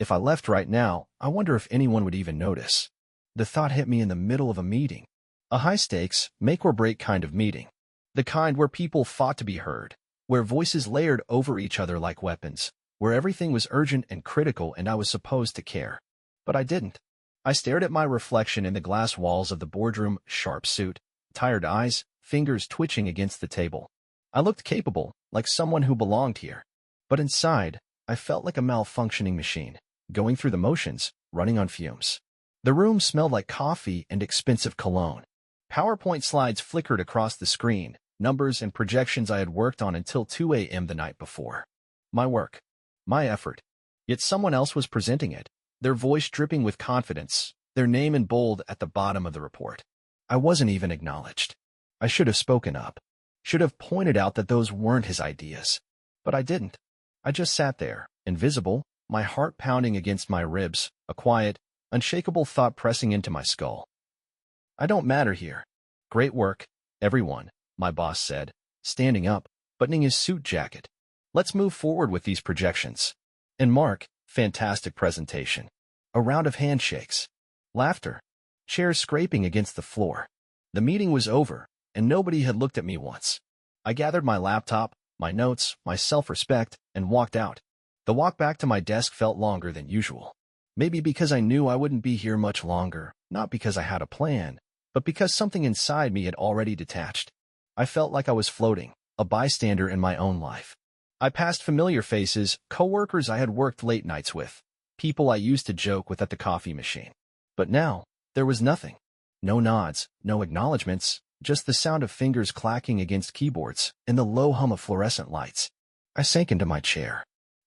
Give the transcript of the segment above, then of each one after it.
If I left right now, I wonder if anyone would even notice. The thought hit me in the middle of a meeting. A high-stakes, make-or-break kind of meeting. The kind where people fought to be heard, where voices layered over each other like weapons, where everything was urgent and critical and I was supposed to care. But I didn't. I stared at my reflection in the glass walls of the boardroom, sharp suit, tired eyes, fingers twitching against the table. I looked capable, like someone who belonged here. But inside, I felt like a malfunctioning machine, going through the motions, running on fumes. The room smelled like coffee and expensive cologne. PowerPoint slides flickered across the screen, numbers and projections I had worked on until 2 a.m. the night before. My work. My effort. Yet someone else was presenting it, their voice dripping with confidence, their name in bold at the bottom of the report. I wasn't even acknowledged. I should have spoken up. Should have pointed out that those weren't his ideas. But I didn't. I just sat there, invisible, my heart pounding against my ribs, a quiet, unshakable thought pressing into my skull. I don't matter here. Great work, everyone, my boss said, standing up, buttoning his suit jacket. Let's move forward with these projections. And Mark, fantastic presentation. A round of handshakes. Laughter. Chairs scraping against the floor. The meeting was over, and nobody had looked at me once. I gathered my laptop, my notes, my self-respect, and walked out. The walk back to my desk felt longer than usual. Maybe because I knew I wouldn't be here much longer, not because I had a plan, but because something inside me had already detached. I felt like I was floating, a bystander in my own life. I passed familiar faces, coworkers I had worked late nights with, people I used to joke with at the coffee machine. But now, there was nothing. No nods, no acknowledgments, just the sound of fingers clacking against keyboards and the low hum of fluorescent lights. I sank into my chair.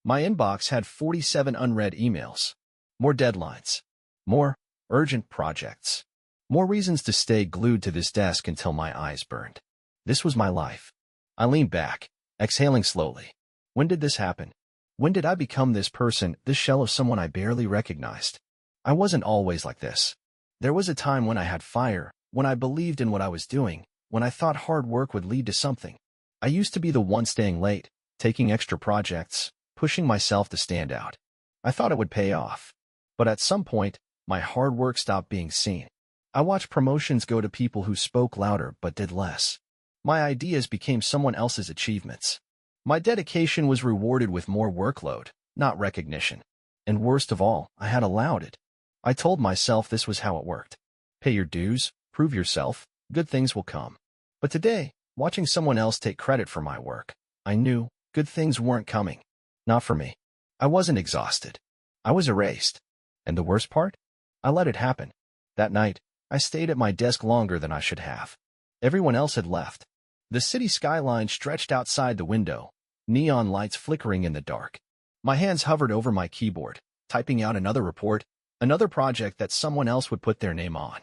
My inbox had 47 unread emails. More deadlines. More urgent projects. More reasons to stay glued to this desk until my eyes burned. This was my life. I leaned back, exhaling slowly. When did this happen? When did I become this person, this shell of someone I barely recognized? I wasn't always like this. There was a time when I had fire, when I believed in what I was doing, when I thought hard work would lead to something. I used to be the one staying late, taking extra projects, pushing myself to stand out. I thought it would pay off. But at some point, my hard work stopped being seen. I watched promotions go to people who spoke louder but did less. My ideas became someone else's achievements. My dedication was rewarded with more workload, not recognition. And worst of all, I had allowed it. I told myself this was how it worked. Pay your dues, prove yourself, good things will come. But today, watching someone else take credit for my work, I knew good things weren't coming. Not for me. I wasn't exhausted. I was erased. And the worst part? I let it happen. That night, I stayed at my desk longer than I should have. Everyone else had left. The city skyline stretched outside the window, neon lights flickering in the dark. My hands hovered over my keyboard, typing out another report, another project that someone else would put their name on.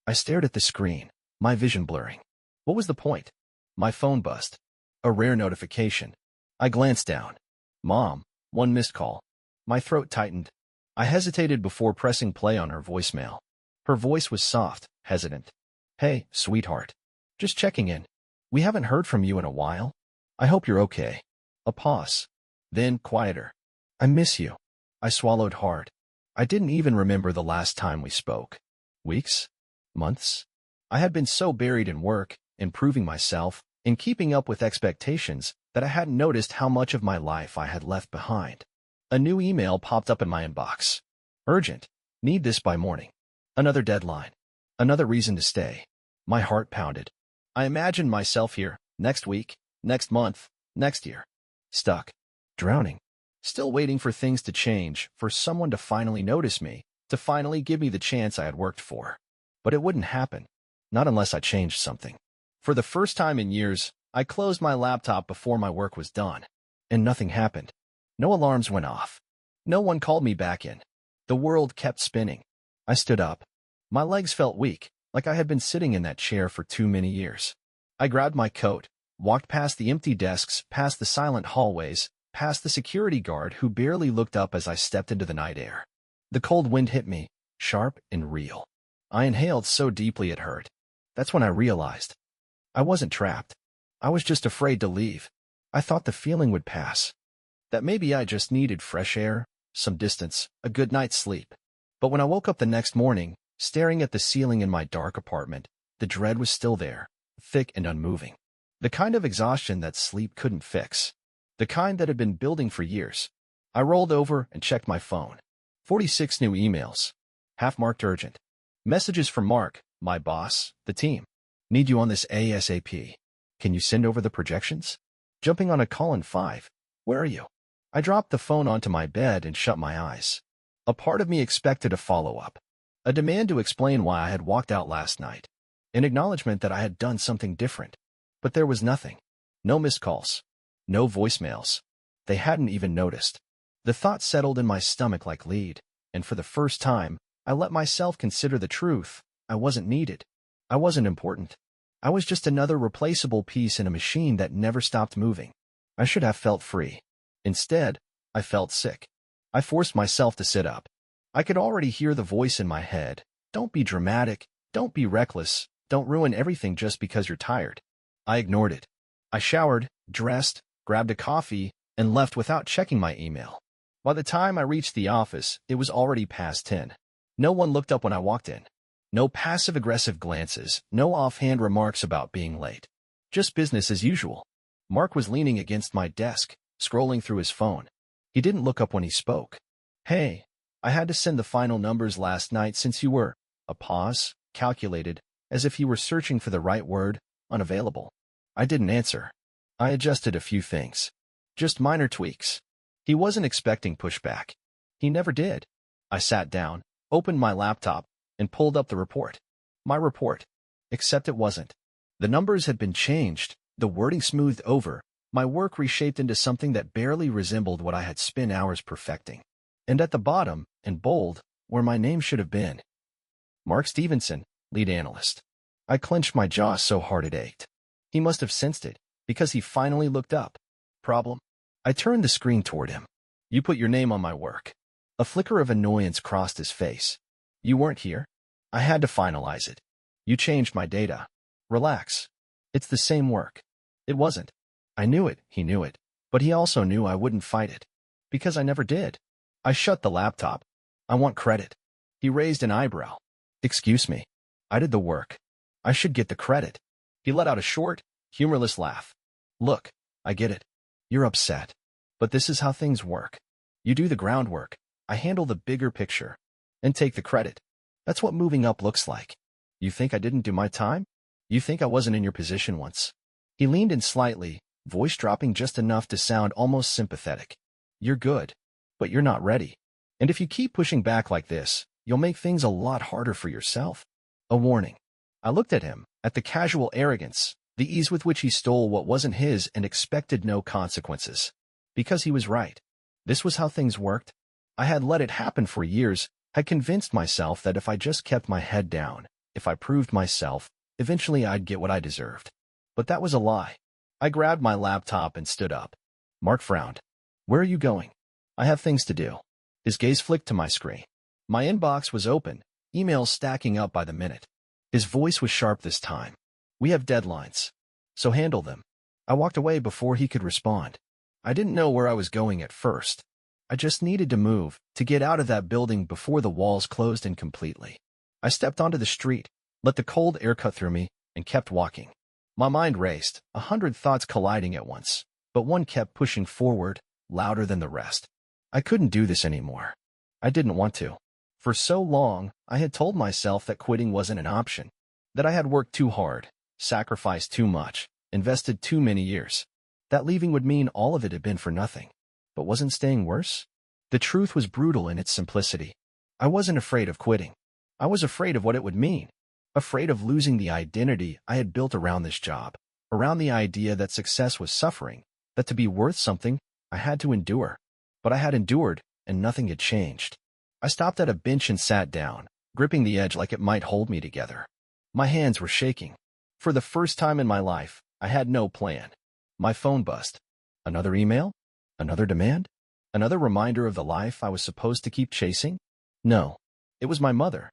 I stared at the screen, my vision blurring. What was the point? My phone buzzed. A rare notification. I glanced down. Mom, one missed call. My throat tightened. I hesitated before pressing play on her voicemail. Her voice was soft, hesitant. Hey, sweetheart. Just checking in. We haven't heard from you in a while. I hope you're okay. A pause. Then, quieter. I miss you. I swallowed hard. I didn't even remember the last time we spoke. Weeks? Months? I had been so buried in work, in proving myself, in keeping up with expectations, that I hadn't noticed how much of my life I had left behind. A new email popped up in my inbox. Urgent. Need this by morning. Another deadline. Another reason to stay. My heart pounded. I imagined myself here, next week, next month, next year. Stuck. Drowning. Still waiting for things to change, for someone to finally notice me, to finally give me the chance I had worked for. But it wouldn't happen. Not unless I changed something. For the first time in years, I closed my laptop before my work was done. And nothing happened. No alarms went off. No one called me back in. The world kept spinning. I stood up. My legs felt weak, like I had been sitting in that chair for too many years. I grabbed my coat, walked past the empty desks, past the silent hallways, past the security guard who barely looked up as I stepped into the night air. The cold wind hit me, sharp and real. I inhaled so deeply it hurt. That's when I realized. I wasn't trapped. I was just afraid to leave. I thought the feeling would pass. That maybe I just needed fresh air, some distance, a good night's sleep. But when I woke up the next morning, staring at the ceiling in my dark apartment, the dread was still there, thick and unmoving. The kind of exhaustion that sleep couldn't fix. The kind that had been building for years. I rolled over and checked my phone. 46 new emails. Half marked urgent. Messages from Mark, my boss, the team. Need you on this ASAP. Can you send over the projections? Jumping on a call in 5. Where are you? I dropped the phone onto my bed and shut my eyes. A part of me expected a follow-up. A demand to explain why I had walked out last night. An acknowledgement that I had done something different. But there was nothing. No missed calls. No voicemails. They hadn't even noticed. The thought settled in my stomach like lead, and for the first time, I let myself consider the truth. I wasn't needed. I wasn't important. I was just another replaceable piece in a machine that never stopped moving. I should have felt free. Instead, I felt sick. I forced myself to sit up. I could already hear the voice in my head. Don't be dramatic. Don't be reckless. Don't ruin everything just because you're tired. I ignored it. I showered, dressed, grabbed a coffee, and left without checking my email. By the time I reached the office, it was already past 10. No one looked up when I walked in. No passive-aggressive glances, no offhand remarks about being late. Just business as usual. Mark was leaning against my desk, scrolling through his phone. He didn't look up when he spoke. Hey, I had to send the final numbers last night since you were, a pause, calculated, as if he were searching for the right word, unavailable. I didn't answer. I adjusted a few things. Just minor tweaks. He wasn't expecting pushback. He never did. I sat down, opened my laptop, and pulled up the report. My report. Except it wasn't. The numbers had been changed, the wording smoothed over, my work reshaped into something that barely resembled what I had spent hours perfecting. And at the bottom, in bold, where my name should have been. Mark Stevenson, lead analyst. I clenched my jaw so hard it ached. He must have sensed it, because he finally looked up. Problem? I turned the screen toward him. You put your name on my work. A flicker of annoyance crossed his face. You weren't here. I had to finalize it. You changed my data. Relax. It's the same work. It wasn't. I knew it, he knew it. But he also knew I wouldn't fight it. Because I never did. I shut the laptop. I want credit. He raised an eyebrow. Excuse me. I did the work. I should get the credit. He let out a short, humorless laugh. Look, I get it. You're upset. But this is how things work. You do the groundwork. I handle the bigger picture. And take the credit. That's what moving up looks like. You think I didn't do my time? You think I wasn't in your position once? He leaned in slightly, voice dropping just enough to sound almost sympathetic. You're good. But you're not ready. And if you keep pushing back like this, you'll make things a lot harder for yourself. A warning. I looked at him, at the casual arrogance, the ease with which he stole what wasn't his and expected no consequences. Because he was right. This was how things worked. I had let it happen for years, had convinced myself that if I just kept my head down, if I proved myself, eventually I'd get what I deserved. But that was a lie. I grabbed my laptop and stood up. Mark frowned. Where are you going? I have things to do. His gaze flicked to my screen. My inbox was open, emails stacking up by the minute. His voice was sharp this time. We have deadlines. So handle them. I walked away before he could respond. I didn't know where I was going at first. I just needed to move, to get out of that building before the walls closed in completely. I stepped onto the street, let the cold air cut through me, and kept walking. My mind raced, 100 thoughts colliding at once, but one kept pushing forward, louder than the rest. I couldn't do this anymore. I didn't want to. For so long, I had told myself that quitting wasn't an option, that I had worked too hard, sacrificed too much, invested too many years, that leaving would mean all of it had been for nothing. But wasn't staying worse? The truth was brutal in its simplicity. I wasn't afraid of quitting. I was afraid of what it would mean. Afraid of losing the identity I had built around this job, around the idea that success was suffering, that to be worth something, I had to endure. But I had endured, and nothing had changed. I stopped at a bench and sat down, gripping the edge like it might hold me together. My hands were shaking. For the first time in my life, I had no plan. My phone buzzed. Another email? Another demand? Another reminder of the life I was supposed to keep chasing? No, it was my mother.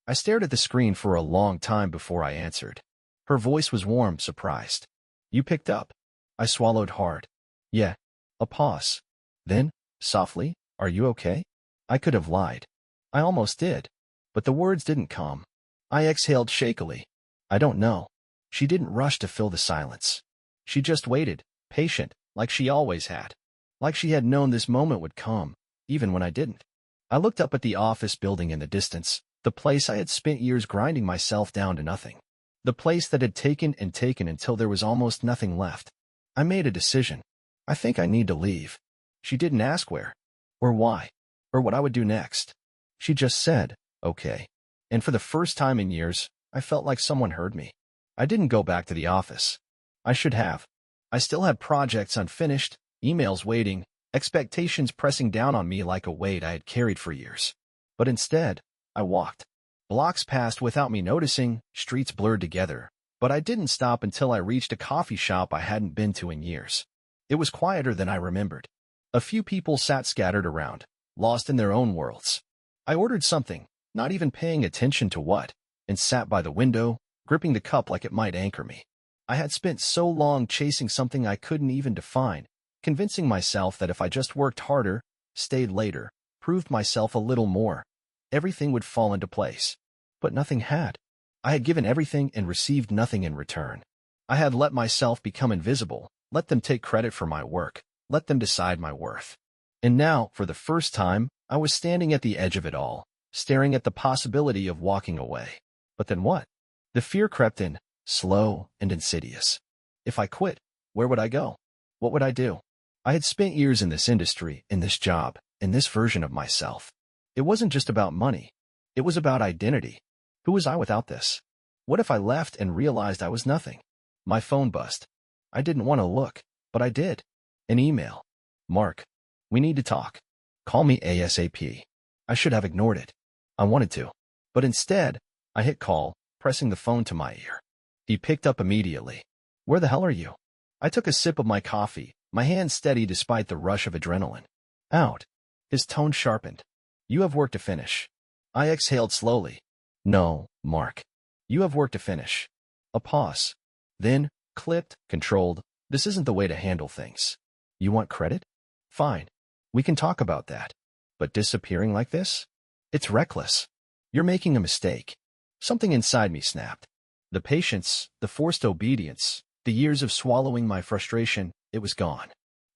I stared at the screen for a long time before I answered. Her voice was warm, surprised. You picked up. I swallowed hard. Yeah. A pause. Then, softly, are you okay? I could have lied. I almost did. But the words didn't come. I exhaled shakily. I don't know. She didn't rush to fill the silence. She just waited, patient, like she always had. Like she had known this moment would come, even when I didn't. I looked up at the office building in the distance, the place I had spent years grinding myself down to nothing. The place that had taken and taken until there was almost nothing left. I made a decision. I think I need to leave. She didn't ask where, or why, or what I would do next. She just said, okay. And for the first time in years, I felt like someone heard me. I didn't go back to the office. I should have. I still had projects unfinished, emails waiting, expectations pressing down on me like a weight I had carried for years. But instead, I walked. Blocks passed without me noticing, streets blurred together, but I didn't stop until I reached a coffee shop I hadn't been to in years. It was quieter than I remembered. A few people sat scattered around, lost in their own worlds. I ordered something, not even paying attention to what, and sat by the window, gripping the cup like it might anchor me. I had spent so long chasing something I couldn't even define, convincing myself that if I just worked harder, stayed later, proved myself a little more, everything would fall into place. But nothing had. I had given everything and received nothing in return. I had let myself become invisible, let them take credit for my work, let them decide my worth. And now, for the first time, I was standing at the edge of it all, staring at the possibility of walking away. But then what? The fear crept in, slow and insidious. If I quit, where would I go? What would I do? I had spent years in this industry, in this job, in this version of myself. It wasn't just about money. It was about identity. Who was I without this? What if I left and realized I was nothing? My phone buzzed. I didn't want to look, but I did. An email. Mark, we need to talk. Call me ASAP. I should have ignored it. I wanted to. But instead, I hit call, pressing the phone to my ear. He picked up immediately. Where the hell are you? I took a sip of my coffee, my hand steady despite the rush of adrenaline. Out. His tone sharpened. You have work to finish. I exhaled slowly. No, Mark. You have work to finish. A pause. Then, clipped, controlled. This isn't the way to handle things. You want credit? Fine. We can talk about that. But disappearing like this? It's reckless. You're making a mistake. Something inside me snapped. The patience, the forced obedience, the years of swallowing my frustration, it was gone.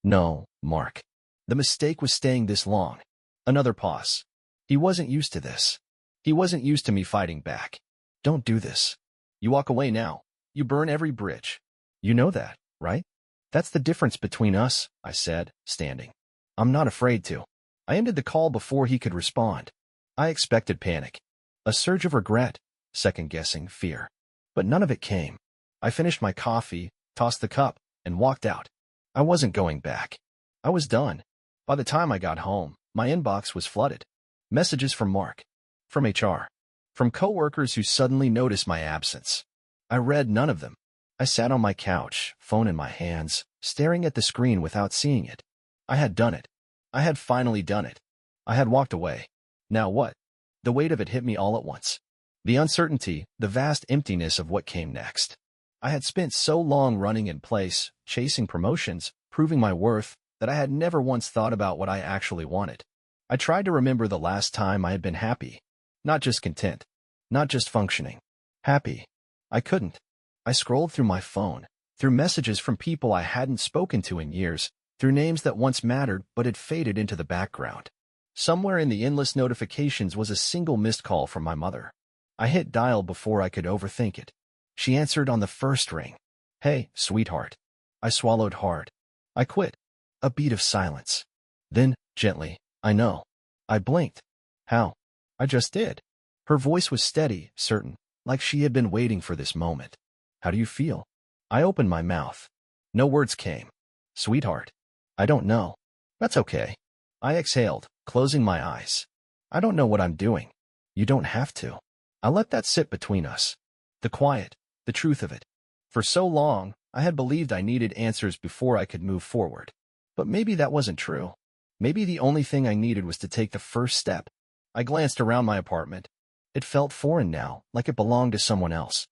No, Mark. The mistake was staying this long. Another pause. He wasn't used to this. He wasn't used to me fighting back. Don't do this. You walk away now. You burn every bridge. You know that, right? That's the difference between us, I said, standing. I'm not afraid to. I ended the call before he could respond. I expected panic. A surge of regret, second-guessing, fear. But none of it came. I finished my coffee, tossed the cup, and walked out. I wasn't going back. I was done. By the time I got home, my inbox was flooded. Messages from Mark. From HR. From coworkers who suddenly noticed my absence. I read none of them. I sat on my couch, phone in my hands, staring at the screen without seeing it. I had done it. I had finally done it. I had walked away. Now what? The weight of it hit me all at once. The uncertainty, the vast emptiness of what came next. I had spent so long running in place, chasing promotions, proving my worth, that I had never once thought about what I actually wanted. I tried to remember the last time I had been happy. Not just content. Not just functioning. Happy. I couldn't. I scrolled through my phone, through messages from people I hadn't spoken to in years, through names that once mattered but had faded into the background. Somewhere in the endless notifications was a single missed call from my mother. I hit dial before I could overthink it. She answered on the first ring. Hey, sweetheart. I swallowed hard. I quit. A beat of silence. Then, gently, I know. I blinked. How? I just did. Her voice was steady, certain, like she had been waiting for this moment. How do you feel? I opened my mouth. No words came. Sweetheart. I don't know. That's okay. I exhaled, closing my eyes. I don't know what I'm doing. You don't have to. I let that sit between us. The quiet, the truth of it. For so long, I had believed I needed answers before I could move forward. But maybe that wasn't true. Maybe the only thing I needed was to take the first step. I glanced around my apartment. It felt foreign now, like it belonged to someone else.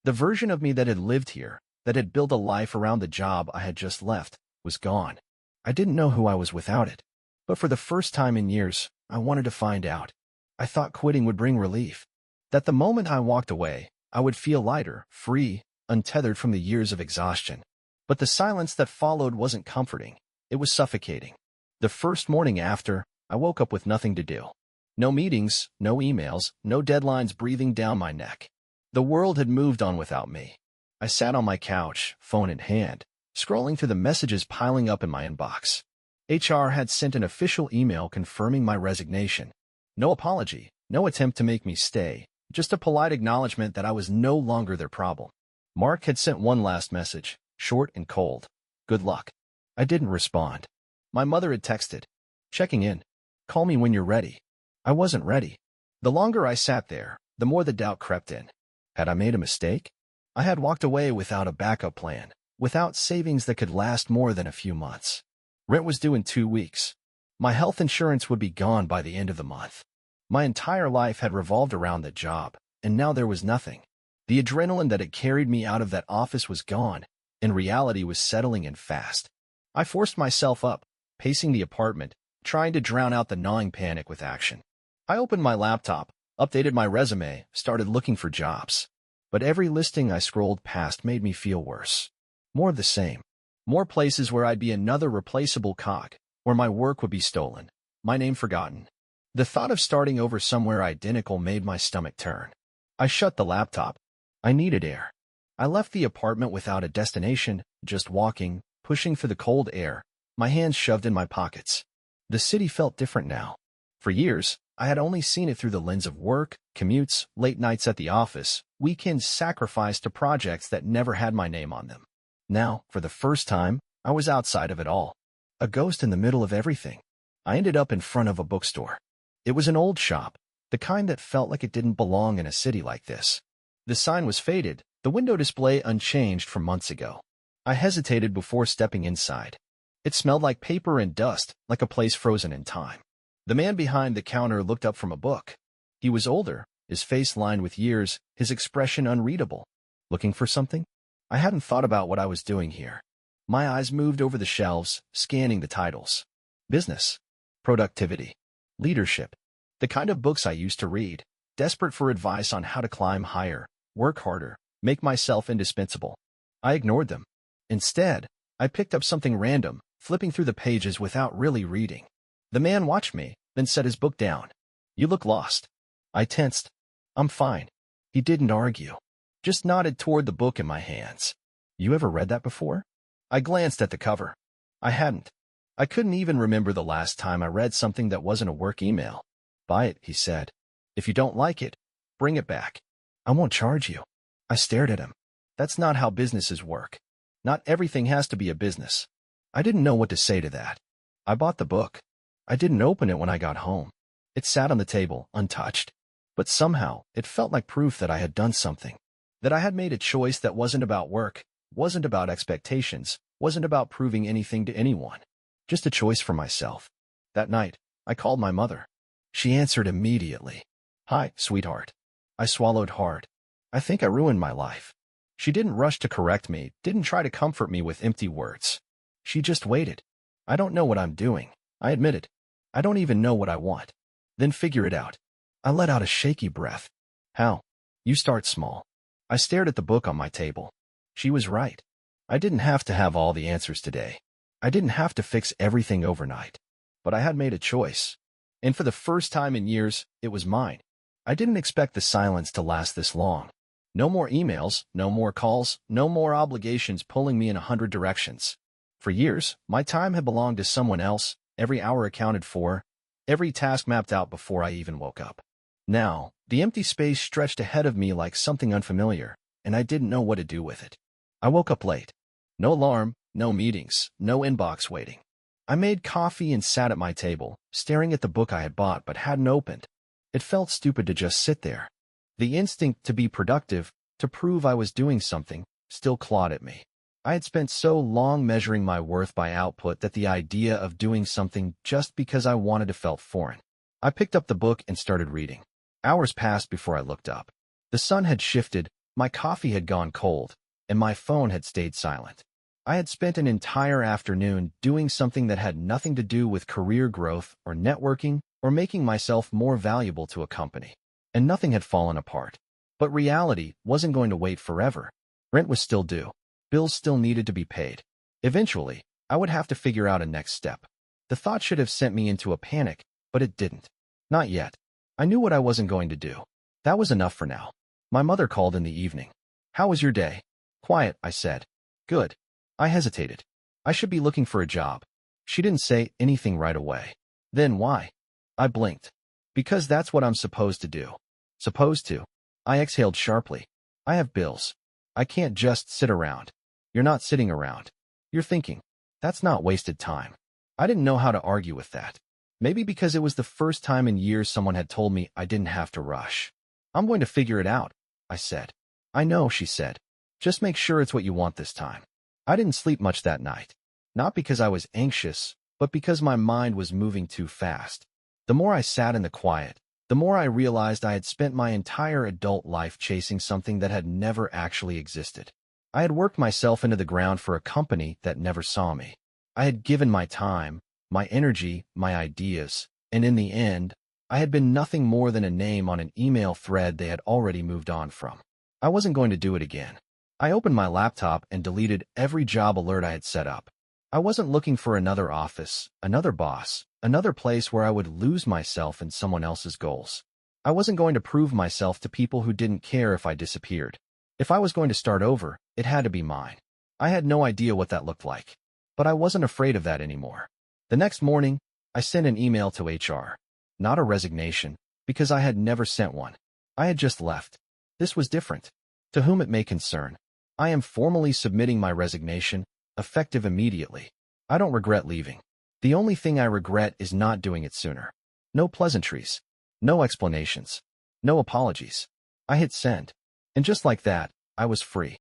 The version of me that had lived here, that had built a life around the job I had just left, was gone. I didn't know who I was without it. But for the first time in years, I wanted to find out. I thought quitting would bring relief. That the moment I walked away, I would feel lighter, free, untethered from the years of exhaustion. But the silence that followed wasn't comforting. It was suffocating. The first morning after, I woke up with nothing to do. No meetings, no emails, no deadlines breathing down my neck. The world had moved on without me. I sat on my couch, phone in hand, scrolling through the messages piling up in my inbox. HR had sent an official email confirming my resignation. No apology, no attempt to make me stay, just a polite acknowledgement that I was no longer their problem. Mark had sent one last message, short and cold. Good luck. I didn't respond. My mother had texted. Checking in. Call me when you're ready. I wasn't ready. The longer I sat there, the more the doubt crept in. Had I made a mistake? I had walked away without a backup plan, without savings that could last more than a few months. Rent was due in 2 weeks. My health insurance would be gone by the end of the month. My entire life had revolved around that job, and now there was nothing. The adrenaline that had carried me out of that office was gone, and reality was settling in fast. I forced myself up, pacing the apartment, trying to drown out the gnawing panic with action. I opened my laptop, updated my resume, started looking for jobs. But every listing I scrolled past made me feel worse. More of the same. More places where I'd be another replaceable cog, where my work would be stolen, my name forgotten. The thought of starting over somewhere identical made my stomach turn. I shut the laptop. I needed air. I left the apartment without a destination, just walking, pushing through the cold air, my hands shoved in my pockets. The city felt different now. For years, I had only seen it through the lens of work, commutes, late nights at the office, weekends sacrificed to projects that never had my name on them. Now, for the first time, I was outside of it all. A ghost in the middle of everything. I ended up in front of a bookstore. It was an old shop, the kind that felt like it didn't belong in a city like this. The sign was faded, the window display unchanged from months ago. I hesitated before stepping inside. It smelled like paper and dust, like a place frozen in time. The man behind the counter looked up from a book. He was older, his face lined with years, his expression unreadable. Looking for something? I hadn't thought about what I was doing here. My eyes moved over the shelves, scanning the titles. Business. Productivity. Leadership. The kind of books I used to read, desperate for advice on how to climb higher, work harder, make myself indispensable. I ignored them. Instead, I picked up something random, flipping through the pages without really reading. The man watched me, then set his book down. You look lost. I tensed. I'm fine. He didn't argue. Just nodded toward the book in my hands. You ever read that before? I glanced at the cover. I hadn't. I couldn't even remember the last time I read something that wasn't a work email. Buy it, he said. If you don't like it, bring it back. I won't charge you. I stared at him. That's not how businesses work. Not everything has to be a business. I didn't know what to say to that. I bought the book. I didn't open it when I got home. It sat on the table, untouched. But somehow, it felt like proof that I had done something. That I had made a choice that wasn't about work, wasn't about expectations, wasn't about proving anything to anyone. Just a choice for myself. That night, I called my mother. She answered immediately. Hi, sweetheart. I swallowed hard. I think I ruined my life. She didn't rush to correct me, didn't try to comfort me with empty words. She just waited. I don't know what I'm doing. I admitted. I don't even know what I want. Then figure it out. I let out a shaky breath. How? You start small. I stared at the book on my table. She was right. I didn't have to have all the answers today. I didn't have to fix everything overnight. But I had made a choice. And for the first time in years, it was mine. I didn't expect the silence to last this long. No more emails, no more calls, no more obligations pulling me in 100 directions. For years, my time had belonged to someone else, every hour accounted for, every task mapped out before I even woke up. Now, the empty space stretched ahead of me like something unfamiliar, and I didn't know what to do with it. I woke up late. No alarm, no meetings, no inbox waiting. I made coffee and sat at my table, staring at the book I had bought but hadn't opened. It felt stupid to just sit there. The instinct to be productive, to prove I was doing something, still clawed at me. I had spent so long measuring my worth by output that the idea of doing something just because I wanted it felt foreign. I picked up the book and started reading. Hours passed before I looked up. The sun had shifted, my coffee had gone cold, and my phone had stayed silent. I had spent an entire afternoon doing something that had nothing to do with career growth or networking or making myself more valuable to a company. And nothing had fallen apart. But reality wasn't going to wait forever. Rent was still due. Bills still needed to be paid. Eventually, I would have to figure out a next step. The thought should have sent me into a panic, but it didn't. Not yet. I knew what I wasn't going to do. That was enough for now. My mother called in the evening. "How was your day?" "Quiet," I said. "Good." I hesitated. I should be looking for a job. She didn't say anything right away. "Then why?" I blinked. "Because that's what I'm supposed to do." "Supposed to?" I exhaled sharply. "I have bills. I can't just sit around." "You're not sitting around. You're thinking. That's not wasted time." I didn't know how to argue with that. Maybe because it was the first time in years someone had told me I didn't have to rush. "I'm going to figure it out," I said. "I know," she said. "Just make sure it's what you want this time." I didn't sleep much that night. Not because I was anxious, but because my mind was moving too fast. The more I sat in the quiet, the more I realized I had spent my entire adult life chasing something that had never actually existed. I had worked myself into the ground for a company that never saw me. I had given my time, my energy, my ideas, and in the end, I had been nothing more than a name on an email thread they had already moved on from. I wasn't going to do it again. I opened my laptop and deleted every job alert I had set up. I wasn't looking for another office, another boss, another place where I would lose myself in someone else's goals. I wasn't going to prove myself to people who didn't care if I disappeared. If I was going to start over, it had to be mine. I had no idea what that looked like. But I wasn't afraid of that anymore. The next morning, I sent an email to HR. Not a resignation, because I had never sent one. I had just left. This was different. To whom it may concern, I am formally submitting my resignation, effective immediately. I don't regret leaving. The only thing I regret is not doing it sooner. No pleasantries. No explanations. No apologies. I hit send. And just like that, I was free.